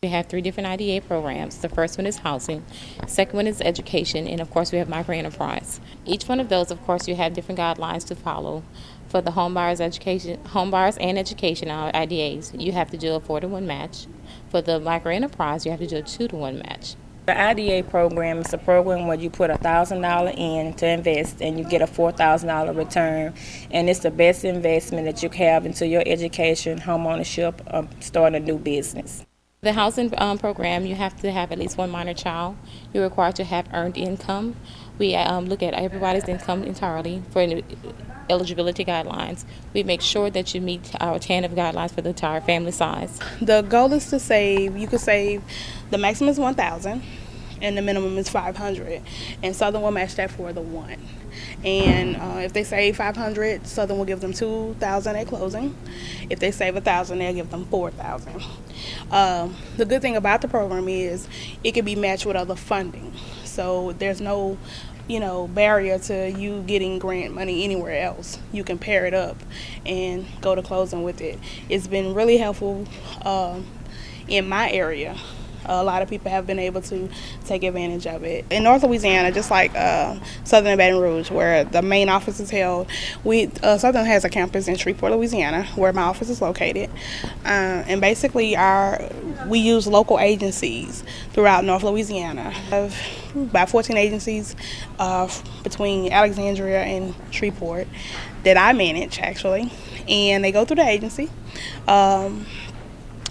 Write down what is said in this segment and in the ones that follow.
We have 3 different IDA programs. The first one is housing, second one is education, and of course we have microenterprise. Each one of those, of course, you have different guidelines to follow. For the home buyers and education, our IDAs, you have to do a 4-to-1 match. For the microenterprise, you have to do a 2-to-1 match. The IDA program is a program where you put $1,000 in to invest and you get a $4,000 return. And it's the best investment that you can have into your education, home ownership, starting a new business. The housing program, you have to have at least 1 minor child. You're required to have earned income. We look at everybody's income entirely for eligibility guidelines. We make sure that you meet our TANF guidelines for the entire family size. The goal is to save, you could save, the maximum is $1,000 and the minimum is $500. And Southern will match that for the 1. And if they save $500, Southern will give them $2,000 at closing. If they save $1,000, they'll give them $4,000. The good thing about the program is it can be matched with other funding. So there's no barrier to you getting grant money anywhere else. You can pair it up and go to closing with it. It's been really helpful in my area. A lot of people have been able to take advantage of it. In North Louisiana, just like Southern and Baton Rouge, where the main office is held, Southern has a campus in Shreveport, Louisiana, where my office is located. And basically, we use local agencies throughout North Louisiana. We have about 14 agencies between Alexandria and Shreveport that I manage, actually. And they go through the agency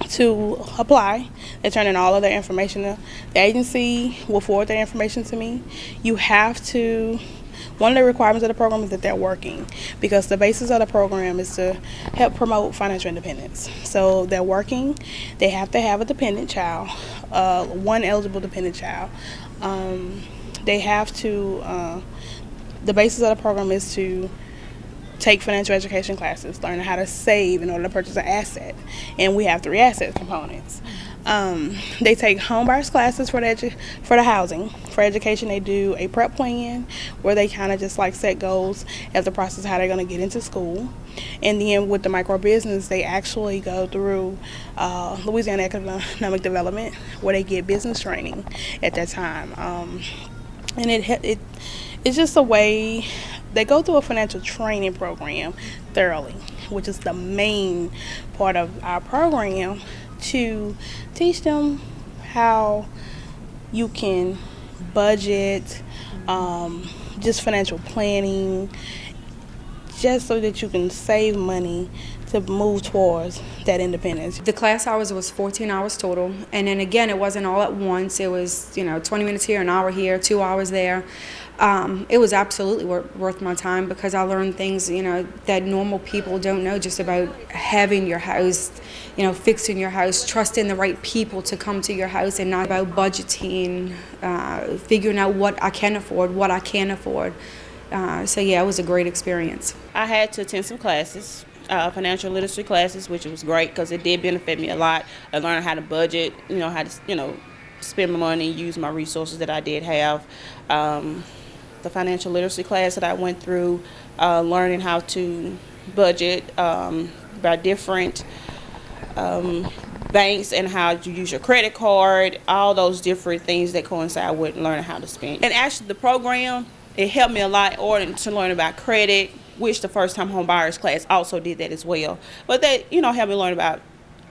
to apply. They turn in all of their information. The agency will forward their information to me. One of the requirements of the program is that they're working, because the basis of the program is to help promote financial independence. So they're working. They have to have a dependent child, 1 eligible dependent child. They have to, the basis of the program is to take financial education classes, learn how to save in order to purchase an asset. And we have 3 asset components. They take home buyers classes for the housing. For education, they do a prep plan where they kind of just like set goals as the process how they're going to get into school. And then with the micro business, they actually go through Louisiana Economic Development, where they get business training at that time. And it's just a way. They go through a financial training program thoroughly, which is the main part of our program, to teach them how you can budget, just financial planning, just so that you can save money to move towards that independence. The class hours was 14 hours total, and then again, it wasn't all at once. It was 20 minutes here, an hour here, 2 hours there. It was absolutely worth my time, because I learned things that normal people don't know, just about having your house, fixing your house, trusting the right people to come to your house, and not about budgeting, figuring out what I can afford, what I can't afford. So yeah, it was a great experience. I had to attend some classes, financial literacy classes, which was great because it did benefit me a lot. I learned how to budget, how to, spend my money, use my resources that I did have. The financial literacy class that I went through, learning how to budget by different banks and how to use your credit card, all those different things that coincide with learning how to spend. And actually the program, it helped me a lot in order to learn about credit, which the first time home buyers class also did that as well. But that, helped me learn about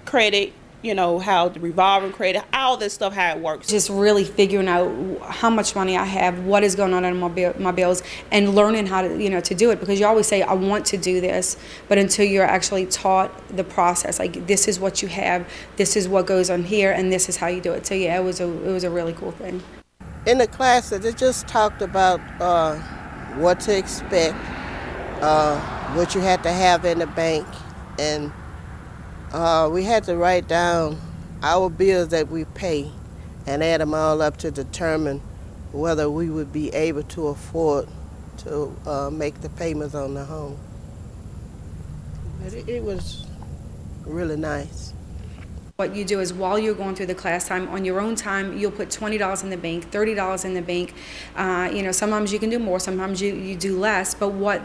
credit, how the revolving credit, all this stuff, how it works. Just really figuring out how much money I have, what is going on in my bills, and learning how to, to do it. Because you always say, I want to do this, but until you're actually taught the process, like this is what you have, this is what goes on here, and this is how you do it. So yeah, it was a really cool thing. In the classes, it just talked about what to expect, what you had to have in the bank, and we had to write down our bills that we pay and add them all up to determine whether we would be able to afford to make the payments on the home. But it was really nice. What you do is, while you're going through the class time, on your own time, you'll put $20 in the bank, $30 in the bank. Sometimes you can do more, sometimes you do less. But what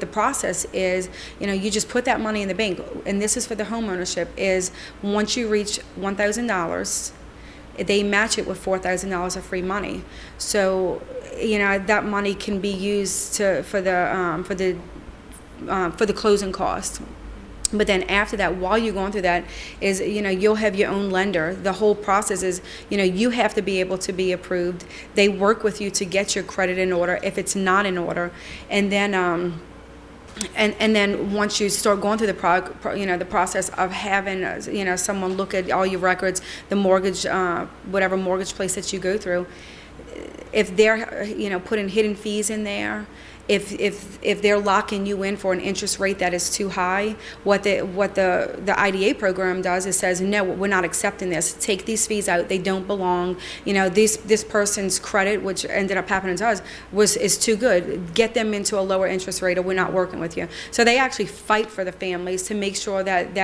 the process is, you just put that money in the bank. And this is for the home ownership, is once you reach $1,000, they match it with $4,000 of free money. So, that money can be used for the closing costs. But then after that, while you're going through that, is, you'll have your own lender. The whole process is, you have to be able to be approved. They work with you to get your credit in order if it's not in order. And then, and then once you start going through the process of having, someone look at all your records, the mortgage, whatever mortgage place that you go through, if they're, putting hidden fees in there, if they're locking you in for an interest rate that is too high, what the IDA program does is says, no, we're not accepting this. Take these fees out. They don't belong. This person's credit, which ended up happening to us, is too good. Get them into a lower interest rate, or we're not working with you. So they actually fight for the families to make sure that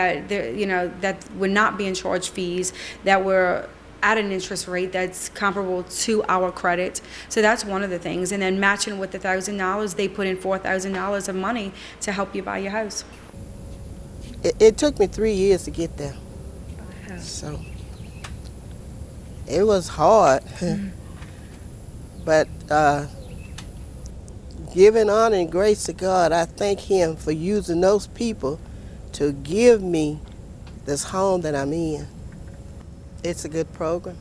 we're not being charged fees, that we're at an interest rate that's comparable to our credit. So that's one of the things. And then matching with the $1,000, they put in $4,000 of money to help you buy your house. It took me 3 years to get there. So it was hard. But giving honor and grace to God, I thank Him for using those people to give me this home that I'm in. It's a good program.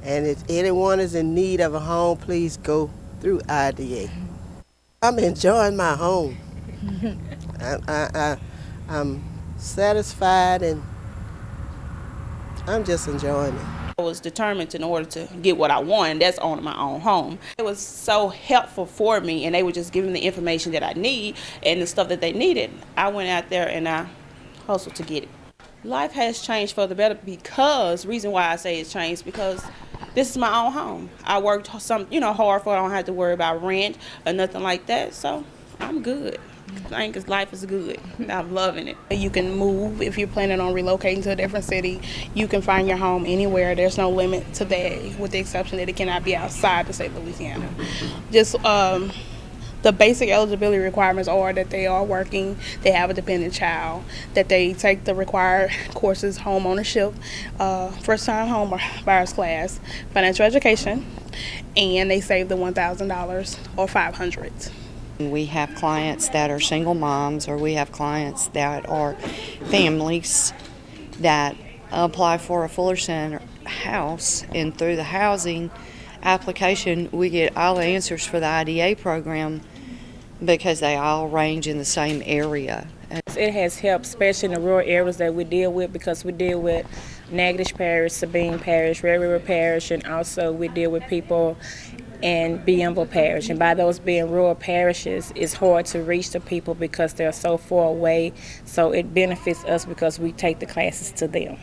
And if anyone is in need of a home, please go through IDA. I'm enjoying my home. I'm satisfied, and I'm just enjoying it. I was determined in order to get what I wanted, that's owning my own home. It was so helpful for me, and they were just giving me the information that I need and the stuff that they needed. I went out there and I hustled to get it. Life has changed for the better because, reason why I say it's changed, because this is my own home. I worked hard for it. I don't have to worry about rent or nothing like that, so I'm good. I think life is good. I'm loving it. You can move if you're planning on relocating to a different city. You can find your home anywhere. There's no limit to that, with the exception that it cannot be outside the state of Louisiana. Just the basic eligibility requirements are that they are working, they have a dependent child, that they take the required courses, home ownership, first-time home buyers class, financial education, and they save the $1,000 or $500. We have clients that are single moms, or we have clients that are families that apply for a Fullerton house, and through the housing application we get all the answers for the IDA program because they all range in the same area. It has helped, especially in the rural areas that we deal with, because we deal with Natchitoches Parish, Sabine Parish, Red River Parish, and also we deal with people in Bienville Parish. And by those being rural parishes, it's hard to reach the people because they're so far away. So it benefits us because we take the classes to them.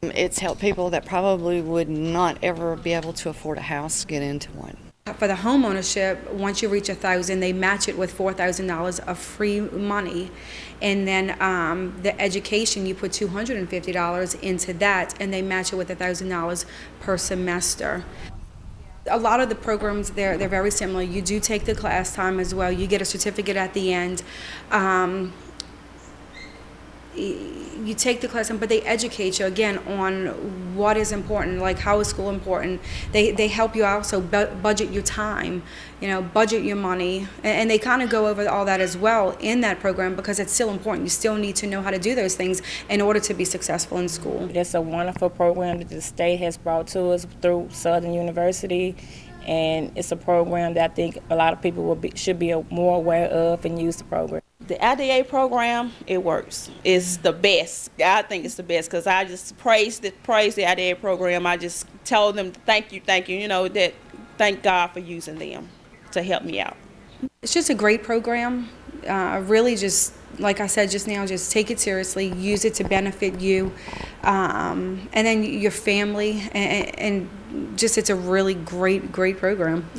It's helped people that probably would not ever be able to afford a house get into one. For the home ownership, once you reach $1,000, they match it with $4,000 of free money. And then the education, you put $250 into that, and they match it with $1,000 per semester. A lot of the programs, they're very similar. You do take the class time as well. You get a certificate at the end. You take the class, but they educate you again on what is important, like how is school important. They help you also budget your time, budget your money, and they kind of go over all that as well in that program because it's still important. You still need to know how to do those things in order to be successul in school. That's a wonderful program that the state has brought to us through Southern University. And it's a program that I think a lot of people should be more aware of and use the program. The IDA program, it works. It's the best. I think it's the best because I just praise the IDA program. I just tell them thank you, that thank God for using them to help me out. It's just a great program. Really just, like I said just now, just take it seriously, use it to benefit you, and then your family, and just it's a really great program.